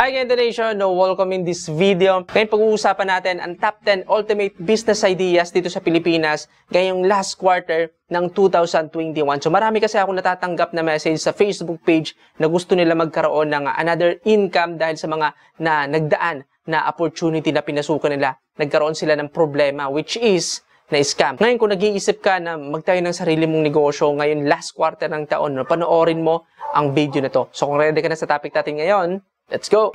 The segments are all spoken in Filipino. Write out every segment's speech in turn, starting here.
Hi Ganda Nation! Welcome in this video. Ngayon pag-uusapan natin ang top 10 ultimate business ideas dito sa Pilipinas ngayong last quarter ng 2021. So marami kasi ako natatanggap na message sa Facebook page na gusto nila magkaroon ng another income dahil sa mga nagdaan na opportunity na pinasukan nila. Nagkaroon sila ng problema which is na-scam. Ngayon kung nag-iisip ka na magtayo ng sarili mong negosyo ngayon last quarter ng taon, panoorin mo ang video na to. So kung ready ka na sa topic natin ngayon, let's go!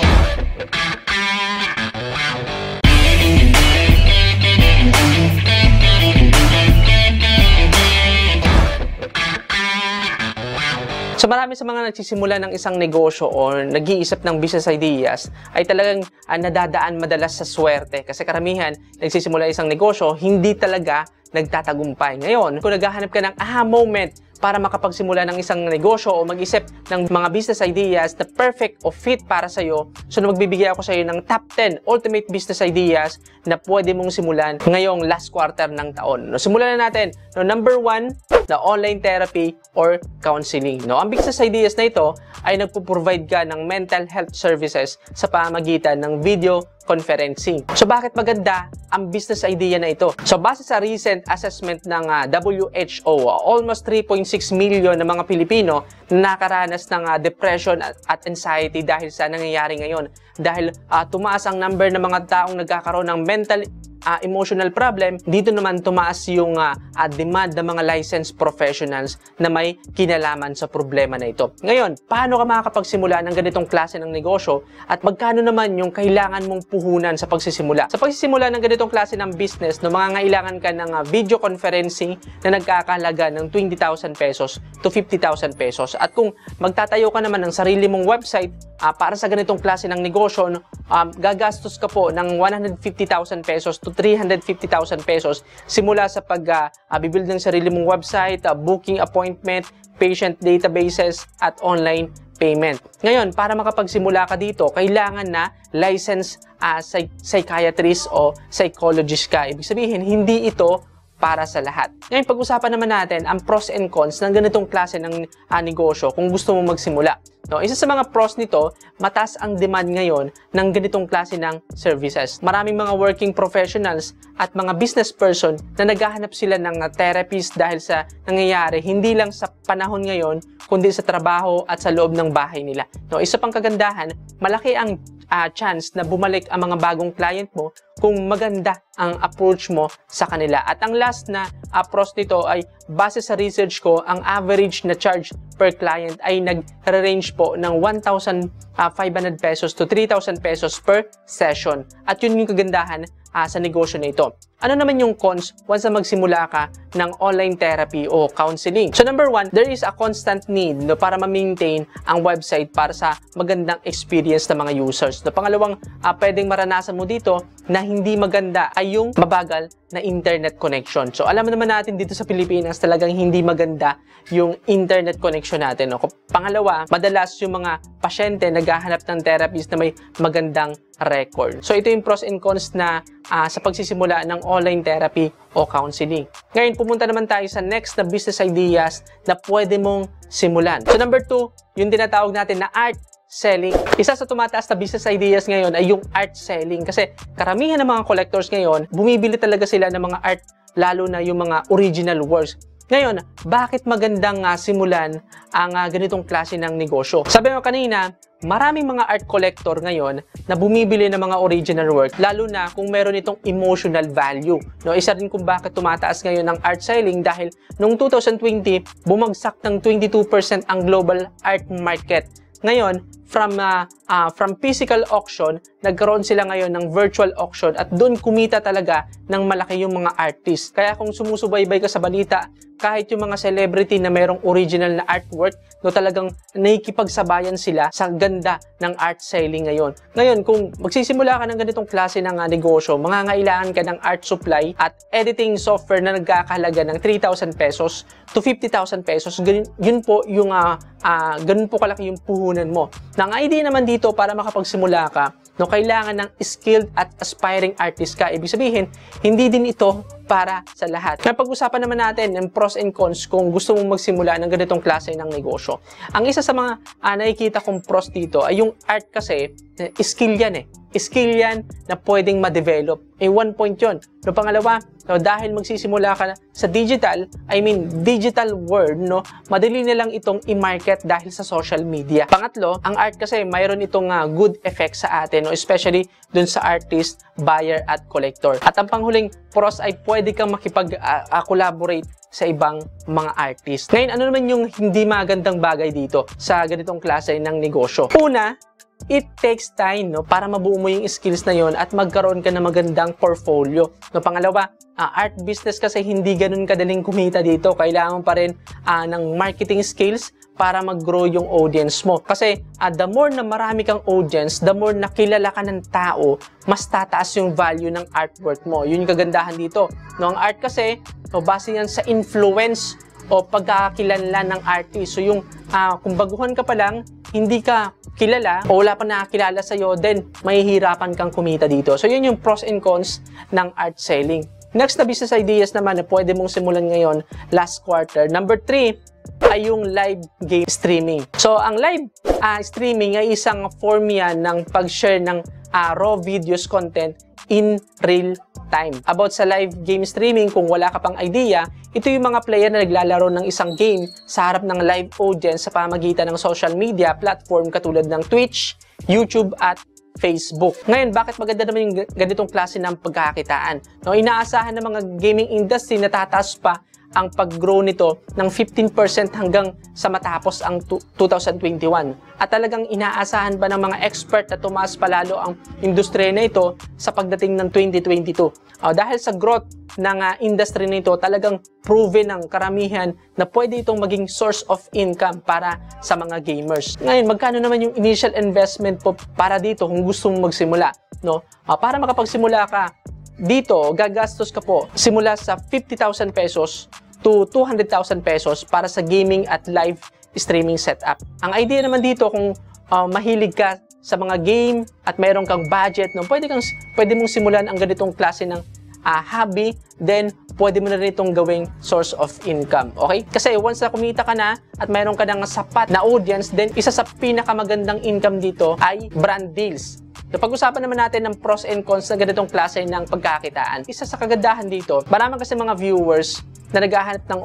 So marami sa mga nagsisimula ng isang negosyo o nag-iisip ng business ideas ay talagang nadadaan madalas sa swerte. Kasi karamihan nagsisimula isang negosyo, hindi talaga nagtatagumpay. Ngayon, kung naghahanap ka ng aha moment para makapagsimula ng isang negosyo o mag-isip ng mga business ideas na perfect o fit para sa'yo, so magbibigay ako sa'yo ng top 10 ultimate business ideas na pwede mong simulan ngayong last quarter ng taon. Simulan na natin. Number 1, the online therapy or counseling. Ang business ideas na ito ay nagpo-provide ka ng mental health services sa pamamagitan ng video conferencing. So bakit maganda ang business idea na ito? So base sa recent assessment ng WHO, almost 3.6 million na mga Pilipino na nakaranas ng depression at anxiety dahil sa nangyayari ngayon. Dahil tumaas ang number ng mga taong nagkakaroon ng mental emotional problem, dito naman tumaas yung demand ng mga licensed professionals na may kinalaman sa problema na ito. Ngayon, paano ka makakapagsimula ng ganitong klase ng negosyo at magkano naman yung kailangan mong puhunan sa pagsisimula? Sa pagsisimula ng ganitong klase ng business, mangangailangan ka ng video conferencing na nagkakahalaga ng 20,000 pesos to 50,000 pesos. At kung magtatayo ka naman ng sarili mong website para sa ganitong klase ng negosyo, gagastos ka po ng 150,000 pesos to 350,000 pesos simula sa pag-build ng sarili mong website, booking appointment, patient databases, at online payment. Ngayon, para makapagsimula ka dito, kailangan na licensed psychiatrist o psychologist ka. Ibig sabihin, hindi ito para sa lahat. Ngayon, pag-usapan naman natin ang pros and cons ng ganitong klase ng negosyo kung gusto mo magsimula. Isa sa mga pros nito, mataas ang demand ngayon ng ganitong klase ng services. Maraming mga working professionals at mga business person na naghahanap sila ng therapist dahil sa nangyayari hindi lang sa panahon ngayon, kundi sa trabaho at sa loob ng bahay nila. Isa pang kagandahan, malaki ang chance na bumalik ang mga bagong client mo kung maganda ang approach mo sa kanila. At ang last na pros nito ay base sa research ko, ang average na charge per client ay nag-range po ng 1,500 pesos to 3,000 pesos per session. At yun yung kagandahan sa negosyo na ito. Ano naman yung cons once na magsimula ka ng online therapy o counseling? So number 1, there is a constant need para ma-maintain ang website para sa magandang experience ng mga users. Pangalawang, pwedeng maranasan mo dito na hindi maganda ay yung mabagal na internet connection. So alam naman natin dito sa Pilipinas talagang hindi maganda yung internet connection natin. Pangalawa, madalas yung mga pasyente naghahanap ng therapist na may magandang record. So ito yung pros and cons na sa pagsisimula ng online therapy o counseling. Ngayon, pumunta naman tayo sa next na business ideas na pwede mong simulan. So number 2, yung tinatawag natin na art selling. Isa sa tumataas na business ideas ngayon ay yung art selling kasi karamihan ng mga collectors ngayon, bumibili talaga sila ng mga art, lalo na yung mga original works. Ngayon, bakit magandang simulan ang ganitong klase ng negosyo? Sabi mo kanina, maraming mga art collector ngayon na bumibili ng mga original work, lalo na kung meron itong emotional value. Isa rin kung bakit tumataas ngayon ang art selling dahil noong 2020, bumagsak ng 22% ang global art market. Ngayon, from physical auction, nagkaroon sila ngayon ng virtual auction at doon kumita talaga ng malaki yung mga artist. Kaya kung sumusubaybay ka sa balita, kahit yung mga celebrity na mayroong original na artwork, talagang nakikipagsabayan sila sa ganda ng art selling ngayon. Ngayon, kung magsisimula ka ng ganitong klase ng negosyo, mangangailangan ka ng art supply at editing software na nagkakahalaga ng 3,000 pesos to 50,000 pesos. Yun po yung ganun po kalaki yung puhunan mo. Ang idea naman dito para makapagsimula ka, no, kailangan ng skilled at aspiring artist ka. Ibig sabihin, hindi din ito para sa lahat. Kaya pag-usapan naman natin ng pros and cons kung gusto mong magsimula ng ganitong klase ng negosyo. Ang isa sa mga nakikita kong pros dito ay yung art kasi, skill yan eh. Skill yan na pwedeng ma-develop. One point yun. No, pangalawa, no, dahil magsisimula ka sa digital, digital world, no, madali na lang itong i-market dahil sa social media. Pangatlo, ang art kasi mayroon itong good effect sa atin, no, especially dun sa artist, buyer, at collector. At ang panghuling pros ay pwede kang makipag-collaborate sa ibang mga artist. Ngayon, ano naman yung hindi magandang bagay dito sa ganitong klase ng negosyo? Una, it takes time, no, para mabuo mo yung skills na yon at magkaroon ka ng magandang portfolio. No, pangalawa, art business kasi hindi ganun kadaling kumita dito. Kailangan pa rin ng marketing skills para mag-grow yung audience mo. Kasi the more na marami kang audience, the more na kilala ka ng tao, mas tataas yung value ng artwork mo. Yun yung kagandahan dito. No, ang art kasi, no, base yan sa influence o pagkakakilanlan ng artist. So yung kung baguhan ka pa lang, hindi ka kilala o wala pa nakakilala sa'yo, then mahihirapan kang kumita dito. So yun yung pros and cons ng art selling. Next na business ideas naman na pwede mong simulan ngayon last quarter. Number 3 ay yung live game streaming. So ang live streaming ay isang form yan ng pag-share ng raw videos content in real time. About sa live game streaming, kung wala ka pang idea, ito yung mga player na naglalaro ng isang game sa harap ng live audience sa pamagitan ng social media platform katulad ng Twitch, YouTube at Facebook. Ngayon, bakit maganda naman yung ganitong klase ng pagkakakitaan? No, inaasahan ng mga gaming industry na tataas pa ang pag-grow nito ng 15% hanggang sa matapos ang 2021. At talagang inaasahan ba ng mga expert na tumaas palalo ang industriya na ito sa pagdating ng 2022? Dahil sa growth ng industry na ito, talagang proven ng karamihan na pwede itong maging source of income para sa mga gamers. Ngayon, magkano naman yung initial investment po para dito kung gusto mong magsimula? No? Para makapagsimula ka, dito, gagastos ka po simula sa 50,000 pesos to 200,000 pesos para sa gaming at live streaming setup. Ang idea naman dito kung mahilig ka sa mga game at mayroon kang budget, no, pwede mong simulan ang ganitong klase ng hobby, then pwede mo na rin itong gawing source of income. Okay? Kasi once na kumita ka na at mayroon ka ng sapat na audience, then isa sa pinakamagandang income dito ay brand deals. So, pag-usapan naman natin ng pros and cons na ganitong klase ng pagkakitaan. Isa sa kagandahan dito, marami kasi mga viewers na naghahanap ng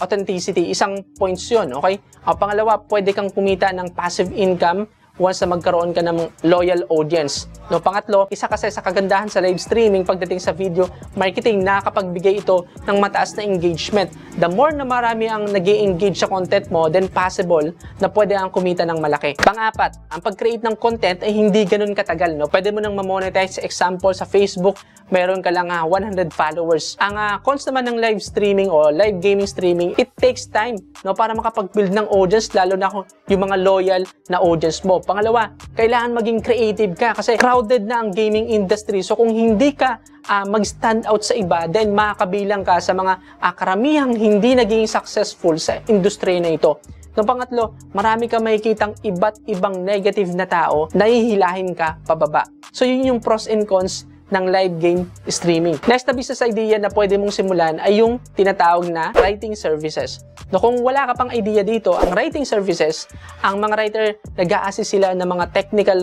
authenticity. Isang points yun, okay? Pangalawa, pwede kang kumita ng passive income once na magkaroon ka ng loyal audience. No, pangatlo, isa kasi sa kagandahan sa live streaming pagdating sa video marketing, nakakapagbigay ito ng mataas na engagement. The more na marami ang nag-i-engage sa content mo, then possible na pwede ang kumita ng malaki. Pang-apat, ang pag-create ng content ay hindi ganun katagal. No? Pwede mo nang ma-monetize. Example, sa Facebook, meron ka lang 100 followers. Ang cons naman ng live streaming o live gaming streaming, it takes time, no, para makapag-build ng audience, lalo na kung yung mga loyal na audience mo. Pangalawa, kailangan maging creative ka kasi crowded na ang gaming industry. So kung hindi ka mag-stand out sa iba, then makakabilang ka sa mga karamihang hindi naging successful sa industry na ito. No, pangatlo, marami ka makikitang iba't ibang negative na tao na hihilahin ka pababa. So yun yung pros and cons ng live game streaming. Next na business idea na pwede mong simulan ay yung tinatawag na writing services. No, kung wala ka pang idea dito, ang writing services, ang mga writer, nag-a-assist sila ng mga technical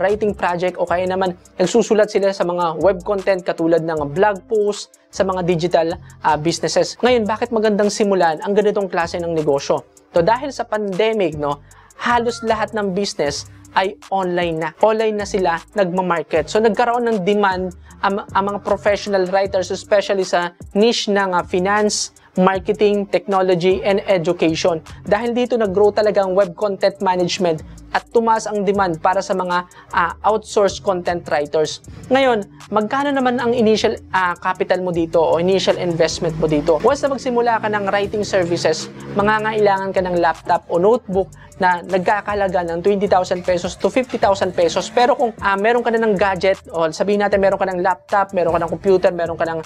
writing project o kaya naman nagsusulat sila sa mga web content katulad ng blog post sa mga digital businesses. Ngayon, bakit magandang simulan ang ganitong klase ng negosyo? So, dahil sa pandemic, no, halos lahat ng business ay online na. Online na sila nagmamarket. So, nagkaroon ng demand ang mga professional writers, especially sa niche ng finance, marketing, technology, and education. Dahil dito nag-grow talaga ang web content management at tumaas ang demand para sa mga outsourced content writers. Ngayon, magkano naman ang initial capital mo dito o initial investment mo dito? Once na magsimula ka ng writing services, mangangailangan ka ng laptop o notebook na nagkakalaga ng 20,000 pesos to 50,000 pesos. Pero kung meron ka na ng gadget, o sabihin natin meron ka ng laptop, meron ka ng computer, meron ka ng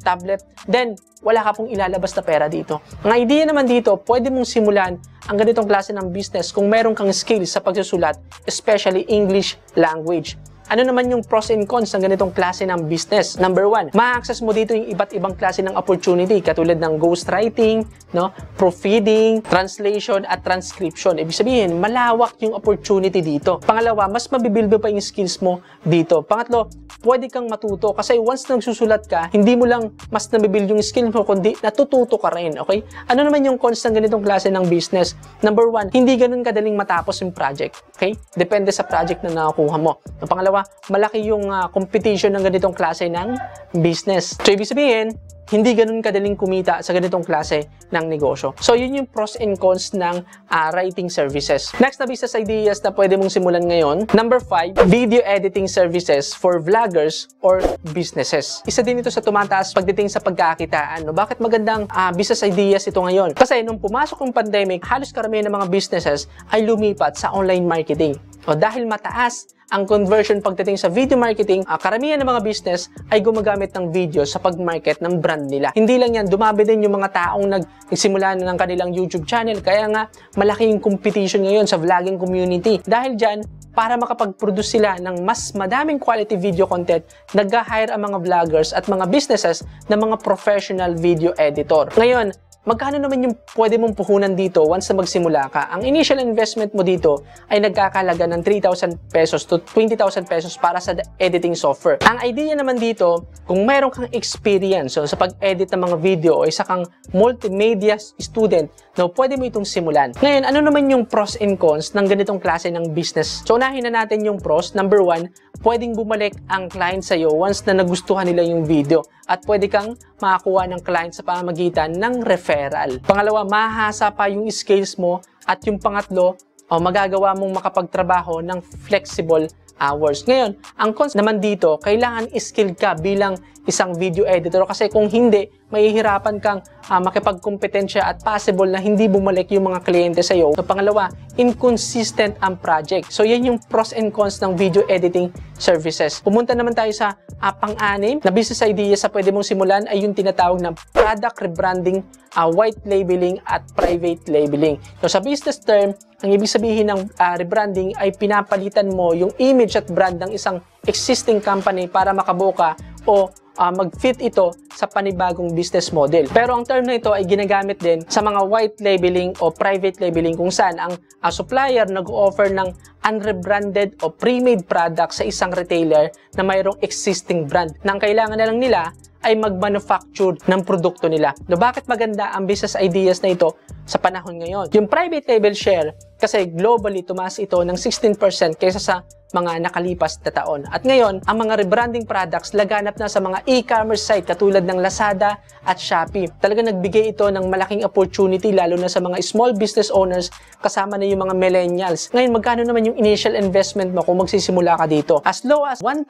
tablet, then wala ka pong ilalabas na pera dito. Ang idea naman dito, pwede mong simulan ang ganitong klase ng business kung meron kang skills sa pagsusulat, especially English language. Ano naman yung pros and cons ng ganitong klase ng business? Number 1, ma-access mo dito yung iba't ibang klase ng opportunity katulad ng ghostwriting, no, proofreading, translation at transcription. Ibig sabihin, malawak yung opportunity dito. Pangalawa, mas mabibuild mo pa yung skills mo dito. Pangatlo, pwede kang matuto kasi once nagsusulat ka, hindi mo lang mas nabibuild yung skills mo kundi natututo ka rin, okay? Ano naman yung cons ng ganitong klase ng business? Number 1, hindi ganun kadaling matapos yung project, okay? Depende sa project na nakukuha mo. Ang pangalawa, malaki yung competition ng ganitong klase ng business. So, ibig sabihin, hindi ganun kadaling kumita sa ganitong klase ng negosyo. So, yun yung pros and cons ng writing services. Next na business ideas na pwede mong simulan ngayon. Number 5, video editing services for vloggers or businesses. Isa din ito sa tumataas pagdating sa pagkakitaan. No? Bakit magandang business ideas ito ngayon? Kasi nung pumasok ang pandemic, halos karamihan ng mga businesses ay lumipat sa online marketing. O dahil mataas ang conversion pagdating sa video marketing, karamihan ng mga business ay gumagamit ng video sa pag-market ng brand nila. Hindi lang yan, dumami din yung mga taong nagsimula na ng kanilang YouTube channel. Kaya nga, malaki yung competition ngayon sa vlogging community. Dahil dyan, para makapag-produce sila ng mas madaming quality video content, nag-hire ang mga vloggers at mga businesses na mga professional video editor. Ngayon, magkano naman yung pwede mong puhunan dito once na magsimula ka? Ang initial investment mo dito ay nagkakalaga ng 3,000 pesos to 20,000 pesos para sa editing software. Ang idea naman dito, kung meron kang experience sa pag-edit ng mga video o isa kang multimedia student, pwede mo itong simulan. Ngayon, ano naman yung pros and cons ng ganitong klase ng business? So, unahin na natin yung pros. Number 1, pwedeng bumalik ang client sa'yo once na nagustuhan nila yung video. At pwede kang makakuha ng client sa pamamagitan ng referral. Pangalawa, mahasa pa yung skills mo. At yung pangatlo, magagawa mong makapagtrabaho ng flexible hours. Ngayon, ang cons naman dito, kailangan skilled ka bilang isang video editor kasi kung hindi, mahihirapan kang makipagkompetensya at possible na hindi bumalik yung mga kliyente sa iyo. Pangalawa, inconsistent ang project. So, yan yung pros and cons ng video editing services. Pumunta naman tayo sa pang-anim na business ideas sa pwede mong simulan ay yung tinatawag na product rebranding, white labeling at private labeling. So, sa business term, ang ibig sabihin ng rebranding ay pinapalitan mo yung image at brand ng isang existing company para makabuo ka o mag-fit ito sa panibagong business model. Pero ang term na ito ay ginagamit din sa mga white labeling o private labeling kung saan ang supplier nag-offer ng unrebranded o pre-made product sa isang retailer na mayroong existing brand. Nang kailangan na lang nila ay mag-manufacture ng produkto nila. Bakit maganda ang business ideas na ito sa panahon ngayon? Yung private label share, kasi globally tumaas ito ng 16% kaysa sa mga nakalipas na taon. At ngayon, ang mga rebranding products laganap na sa mga e-commerce site katulad ng Lazada at Shopee. Talaga nagbigay ito ng malaking opportunity lalo na sa mga small business owners kasama na yung mga millennials. Ngayon, magkano naman yung initial investment mo kung magsisimula ka dito? As low as 1,000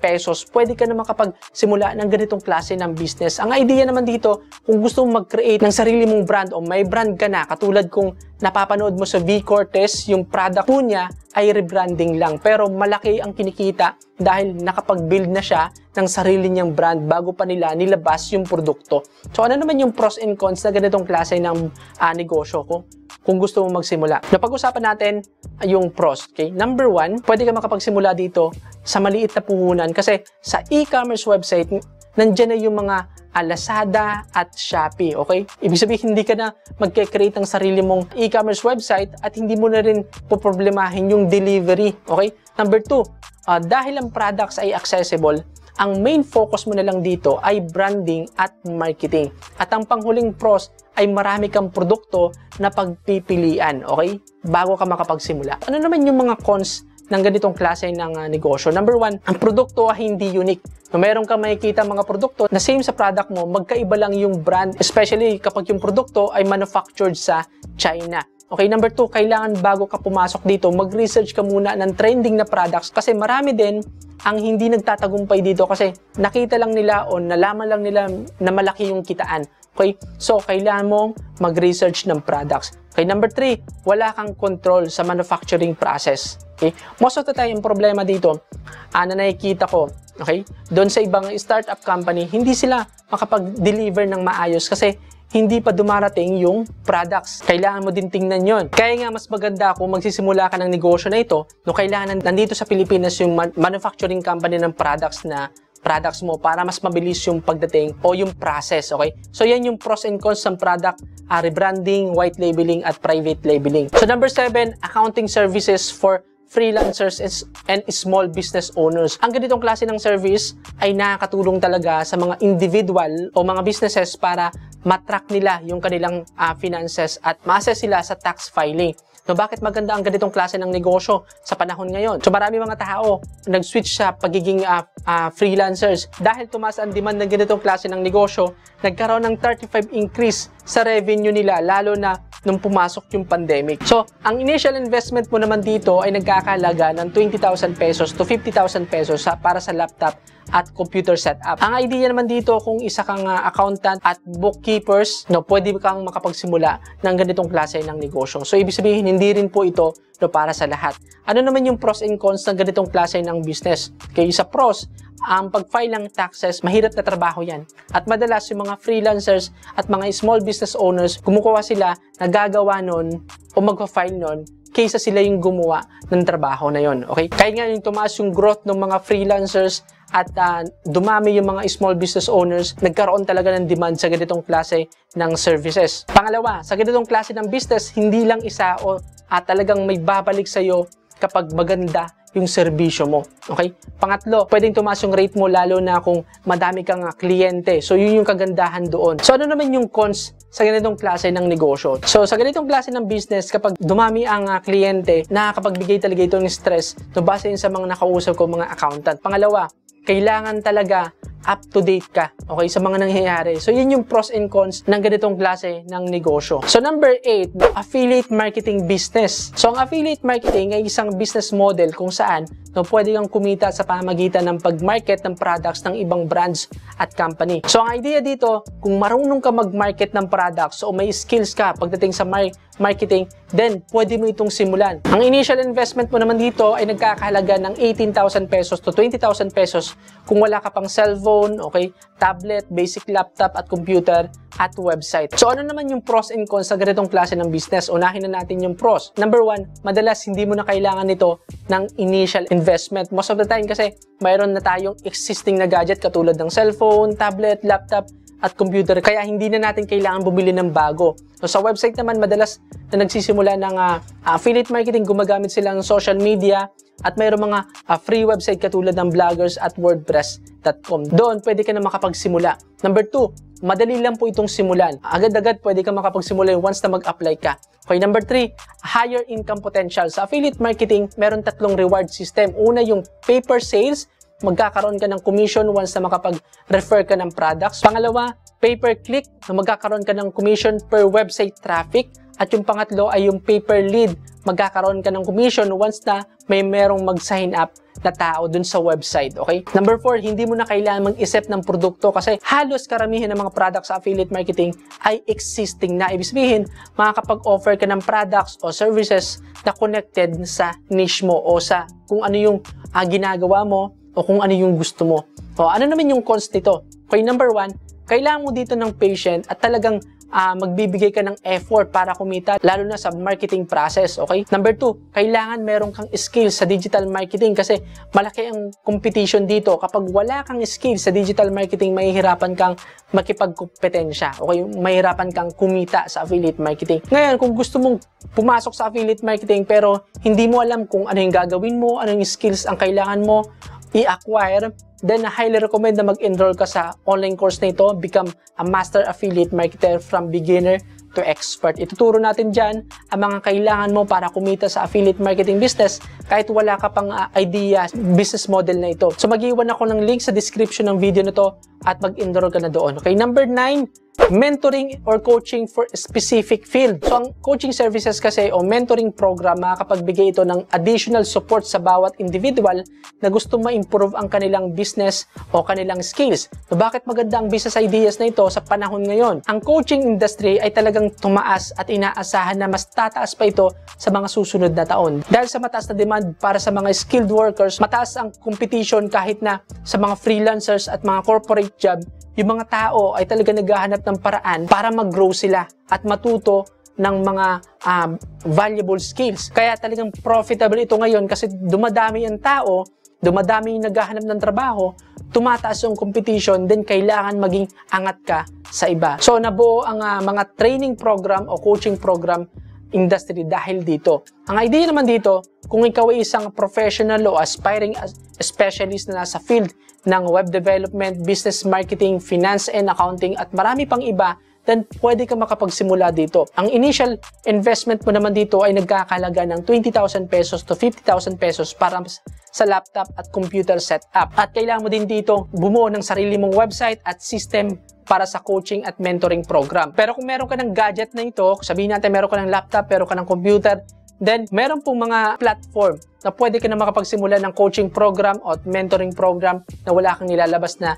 pesos, pwede ka na makapagsimula ng ganitong klase ng business. Ang idea naman dito, kung gusto mong mag-create ng sarili mong brand o may brand ka na, katulad kung napapanood mo sa V. Cortez, yung product po niya ay rebranding lang. Pero malaki ang kinikita dahil nakapag-build na siya ng sarili niyang brand bago pa nila nilabas yung produkto. So ano naman yung pros and cons na ganitong klase ng negosyo ko kung gusto mong magsimula? Napag-usapan natin yung pros. Okay? Number 1, pwede ka makapagsimula dito sa maliit na puhunan kasi sa e-commerce website, nandyan na yung mga Lazada at Shopee, okay? Ibig sabihin, hindi ka na magke-create ng sarili mong e-commerce website at hindi mo na rin poproblemahin yung delivery, okay? Number 2, dahil ang products ay accessible, ang main focus mo na lang dito ay branding at marketing. At ang panghuling pros ay marami kang produkto na pagpipilian, okay? Bago ka makapagsimula. Ano naman yung mga cons ng ganitong klase ng negosyo? Number 1, ang produkto ay hindi unique. Meron kang makikita mga produkto na same sa product mo, magkaiba lang yung brand, especially kapag yung produkto ay manufactured sa China. Okay, number 2, kailangan bago ka pumasok dito, mag-research ka muna ng trending na products kasi marami din ang hindi nagtatagumpay dito kasi nakita lang nila o nalaman lang nila na malaki yung kitaan. Okay, so kailangan mong mag-research ng products. Okay, number 3, wala kang control sa manufacturing process. Okay, most of the time, yung problema dito, na nakikita ko, Okay? Doon sa ibang startup company, hindi sila makapag-deliver ng maayos kasi hindi pa dumarating yung products. Kailangan mo din tingnan yon. Kaya nga mas maganda kung magsisimula ka ng negosyo na ito, no, kailangan nandito sa Pilipinas yung manufacturing company ng products mo para mas mabilis yung pagdating o yung process, okay? So yan yung pros and cons ng product, rebranding, white labeling, at private labeling. So number 7, accounting services for freelancers and small business owners. Ang ganitong klase ng service ay nakakatulong talaga sa mga individual o mga businesses para matrack nila yung kanilang finances at ma-assess sila sa tax filing. So, bakit maganda ang ganitong klase ng negosyo sa panahon ngayon? So, marami mga tao nag-switch sa pagiging freelancers. Dahil tumaas ang demand ng ganitong klase ng negosyo, nagkaroon ng 35 increase sa revenue nila, lalo na nung pumasok yung pandemic. So, ang initial investment mo naman dito ay nagkakalaga ng 20,000 pesos to 50,000 pesos para sa laptop at computer setup. Ang idea naman dito, kung isa kang accountant at bookkeepers, no, pwede kang makapagsimula ng ganitong klase ng negosyo. So, ibig sabihin, hindi rin po ito para sa lahat. Ano naman yung pros and cons ng ganitong klase ng business? Okay, sa pros, ang pag-file ng taxes, mahirap na trabaho yan. At madalas yung mga freelancers at mga small business owners, kumukuha sila, nagagawa nun o mag-file nun, kaysa sila yung gumawa ng trabaho na yon. Okay? Kaya nga yung tumaas yung growth ng mga freelancers at dumami yung mga small business owners, nagkaroon talaga ng demand sa ganitong klase ng services. Pangalawa, sa ganitong klase ng business, hindi lang isa o talagang may babalik sa'yo kapag maganda yung serbisyo mo. Okay? Pangatlo, pwedeng tumaas yung rate mo lalo na kung madami kang kliyente. So, yun yung kagandahan doon. So, ano naman yung cons sa ganitong klase ng negosyo? So, sa ganitong klase ng business, kapag dumami ang kliyente, nakakapagbigay talaga ito ng stress no, base sa mga nakausap ko mga accountant. Pangalawa, kailangan talaga up-to-date ka, okay, sa mga nangyayari. So, yun yung pros and cons ng ganitong klase ng negosyo. So, number 8, affiliate marketing business. So, ang affiliate marketing ay isang business model kung saan no, pwede kang kumita sa pamamagitan ng pag-market ng products ng ibang brands at company. So, ang idea dito, kung marunong ka mag-market ng products o may skills ka pagdating sa marketing, then pwede mo itong simulan. Ang initial investment mo naman dito ay nagkakahalaga ng 18,000 pesos to 20,000 pesos kung wala ka pang cellphone, okay, tablet, basic laptop at computer at website. So ano naman yung pros and cons sa ganitong klase ng business? Unahin na natin yung pros. Number 1, madalas hindi mo na kailangan nito ng initial investment. Most of the time kasi mayroon na tayong existing na gadget katulad ng cellphone, tablet, laptop at computer, kaya hindi na natin kailangan bumili ng bago. So, sa website naman, madalas na nagsisimula ng affiliate marketing, gumagamit sila ng social media at mayroong mga free website katulad ng bloggers at wordpress.com. Doon, pwede ka na makapagsimula. Number 2, madali lang po itong simulan. Agad-agad pwede ka makapagsimula once na mag-apply ka. Okay, number 3, higher income potential. Sa affiliate marketing, meron 3 reward system. Una, yung paper sales, magkakaroon ka ng commission once na makapag-refer ka ng products. Pangalawa, pay-per-click, na magkakaroon ka ng commission per website traffic. At yung pangatlo ay yung pay-per-lead, magkakaroon ka ng commission once na may merong mag-sign up na tao dun sa website, okay? Number 4, hindi mo na kailangan mag-isip ng produkto kasi halos karamihan ng mga products sa affiliate marketing ay existing na. Ibig sabihin, makakapag-offer ka ng products o services na connected sa niche mo o sa kung ano yung ginagawa mo o kung ano yung gusto mo. O ano naman yung cons nito? Okay, number 1, kailangan mo dito ng patient at talagang magbibigay ka ng effort para kumita, lalo na sa marketing process, okay? Number 2, kailangan meron kang skills sa digital marketing kasi malaki ang competition dito. Kapag wala kang skills sa digital marketing, mahihirapan kang makipagkompetensya, okay? Mahihirapan kang kumita sa affiliate marketing. Ngayon, kung gusto mong pumasok sa affiliate marketing pero hindi mo alam kung ano yung gagawin mo, ano yung skills ang kailangan mo i-acquire, then I highly recommend na mag-enroll ka sa online course na ito, Become a Master Affiliate Marketer from Beginner to Expert. Ituturo natin dyan ang mga kailangan mo para kumita sa affiliate marketing business kahit wala ka pang idea, business model na ito. So mag-iwan ako ng link sa description ng video na to at mag-enroll ka na doon. Okay, number 9, mentoring or coaching for a specific field. So, ang coaching services kasi o mentoring program, makakapagbigay ito ng additional support sa bawat individual na gusto ma-improve ang kanilang business o kanilang skills. So, bakit maganda ang business ideas na ito sa panahon ngayon? Ang coaching industry ay talagang tumaas at inaasahan na mas tataas pa ito sa mga susunod na taon. Dahil sa mataas na demand para sa mga skilled workers, mataas ang competition kahit na sa mga freelancers at mga corporate job, yung mga tao ay talaga naghahanap ng paraan para mag-grow sila at matuto ng mga valuable skills. Kaya talagang profitable ito ngayon kasi dumadami ang tao, dumadami yung naghahanap ng trabaho, tumataas yung competition, then kailangan maging angat ka sa iba. So nabuo ang mga training program o coaching program industry dahil dito. Ang idea naman dito, kung ikaw ay isang professional o aspiring specialist na nasa field ng web development, business marketing, finance and accounting at marami pang iba, then pwede ka makapagsimula dito. Ang initial investment mo naman dito ay nagkakalaga ng 20,000 pesos to 50,000 pesos para sa laptop at computer setup. At kailangan mo din dito bumuo ng sarili mong website at system para sa coaching at mentoring program. Pero kung meron ka ng gadget na ito, sabihin natin meron ka ng laptop, meron ka ng computer, then meron pong mga platform na pwede ka na makapagsimula ng coaching program o mentoring program na wala kang nilalabas na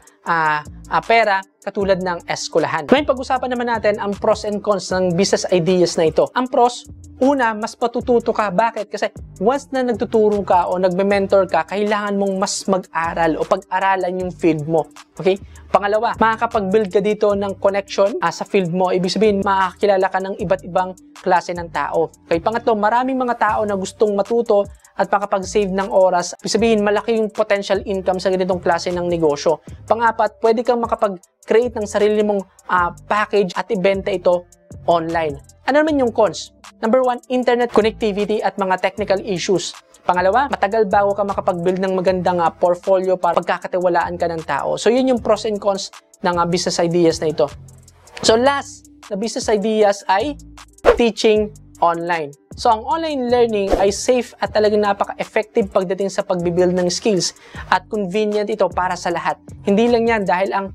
pera katulad ng eskwelahan. Ngayon pag-usapan naman natin ang pros and cons ng business ideas na ito. Ang pros, una, mas matututo ka. Bakit? Kasi once na nagtuturo ka o nagme-mentor ka, kailangan mong mas mag-aral o pag-aralan yung field mo. Okay? Pangalawa, makakapag-build ka dito ng connection sa field mo. Ibig sabihin, makakilala ka ng iba't ibang klase ng tao. Okay? Pangatlo, maraming mga tao na gustong matuto at makapag-save ng oras. Ibig sabihin, malaki yung potential income sa ganitong klase ng negosyo. Pangapat, pwede kang makapag-create ng sarili mong package at ibenta ito online. Ano naman yung cons? Number 1, internet connectivity at mga technical issues. Pangalawa, matagal bago ka makapag-build ng magandang portfolio para pagkakatiwalaan ka ng tao. So, yun yung pros and cons ng business ideas na ito. So, last na business ideas ay teaching online. So, ang online learning ay safe at talagang napaka-effective pagdating sa pagbibuild ng skills at convenient ito para sa lahat. Hindi lang yan dahil ang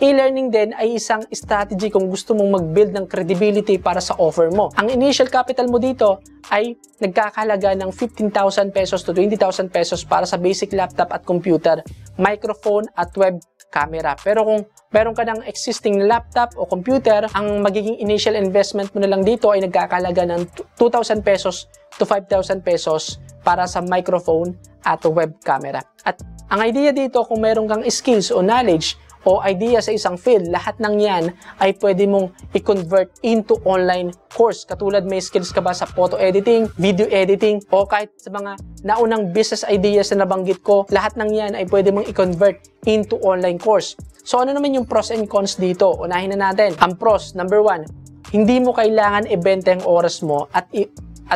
e-learning din ay isang strategy kung gusto mong mag-build ng credibility para sa offer mo. Ang initial capital mo dito ay nagkakalaga ng 15,000 pesos to 20,000 pesos para sa basic laptop at computer, microphone at web camera. Pero kung meron ka ng existing laptop o computer, ang magiging initial investment mo na lang dito ay nagkakalaga ng 2,000 pesos to 5,000 pesos para sa microphone at web camera. At ang idea dito, kung meron kang skills o knowledge o idea sa isang field, lahat ng yan ay pwede mong i-convert into online course. Katulad may skills ka ba sa photo editing, video editing, o kahit sa mga naunang business ideas na nabanggit ko, lahat ng yan ay pwede mong i-convert into online course. So ano naman yung pros and cons dito? Unahin na natin. Ang pros, number 1, hindi mo kailangan ibenta yung oras mo at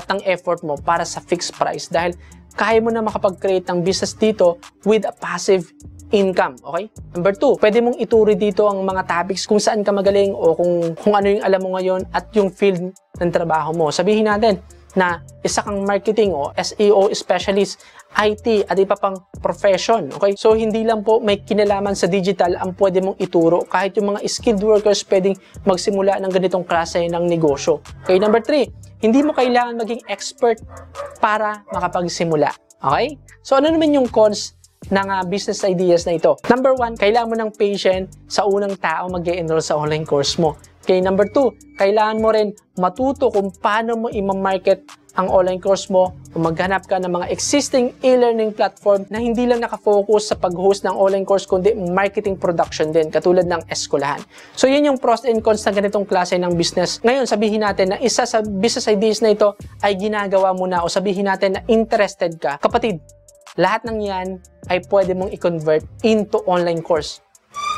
ang effort mo para sa fixed price dahil kaya mo na makapag-create ng business dito with a passive income, okay? Number 2, pwede mong ituri dito ang mga topics kung saan ka magaling o kung ano yung alam mo ngayon at yung field ng trabaho mo. Sabihin natin na isa kang marketing o SEO specialist, IT at iba pang profession, okay? So hindi lang po may kinalaman sa digital ang pwede mong ituro. Kahit yung mga skilled workers pwedeng magsimula ng ganitong klase ng negosyo. Okay, number 3, hindi mo kailangan maging expert para makapagsimula, okay? So ano naman yung cons ng business ideas na ito? Number 1, kailangan mo ng patient sa unang tao mag-enroll sa online course mo. Okay, number 2, kailangan mo rin matuto kung paano mo i-market ang online course mo o maghanap ka ng mga existing e-learning platform na hindi lang nakafocus sa pag-host ng online course kundi marketing production din, katulad ng eskwelahan. So, yun yung pros and cons ng ganitong klase ng business. Ngayon, sabihin natin na isa sa business ideas na ito ay ginagawa mo na o sabihin natin na interested ka. Kapatid, lahat ng yan ay pwede mong i-convert into online course.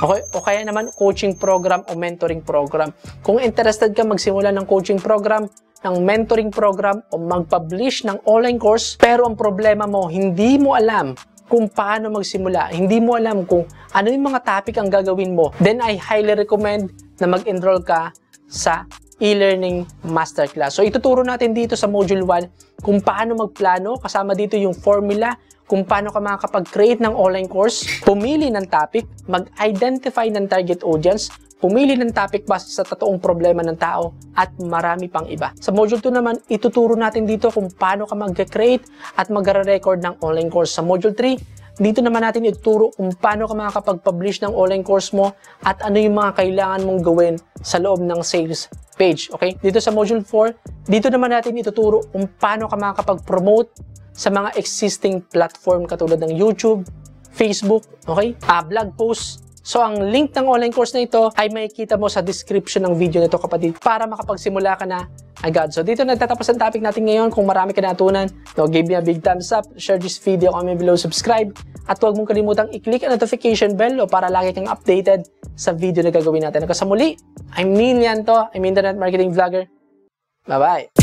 Okay? O kaya naman coaching program o mentoring program. Kung interested ka magsimula ng coaching program, ng mentoring program o mag-publish ng online course, pero ang problema mo, hindi mo alam kung paano magsimula, hindi mo alam kung ano yung mga topic ang gagawin mo, then I highly recommend na mag-enroll ka sa e-learning masterclass. So ituturo natin dito sa module 1 kung paano magplano, kasama dito yung formula, kung paano ka makakapag-create ng online course, pumili ng topic, mag-identify ng target audience, pumili ng topic base sa totoong problema ng tao, at marami pang iba. Sa module 2 naman, ituturo natin dito kung paano ka mag-create at mag-record ng online course. Sa module 3, dito naman natin ituturo kung paano ka makakapag-publish ng online course mo at ano yung mga kailangan mong gawin sa loob ng sales page. Okay? Dito sa module 4, dito naman natin ituturo kung paano ka makakapag-promote sa mga existing platform katulad ng YouTube, Facebook, okay? Blog posts. So, ang link ng online course na ito ay makikita mo sa description ng video na ito, kapatid, para makapagsimula ka na agad. So, dito nagtatapos ang topic natin ngayon. Kung marami ka natutunan, give me a big thumbs up, share this video, comment below, subscribe, at huwag mong kalimutang i-click ang notification bell para lagi kang updated sa video na gagawin natin. Hanggang sa muli, I'm Neil Yanto, I'm Internet Marketing Vlogger. Bye-bye!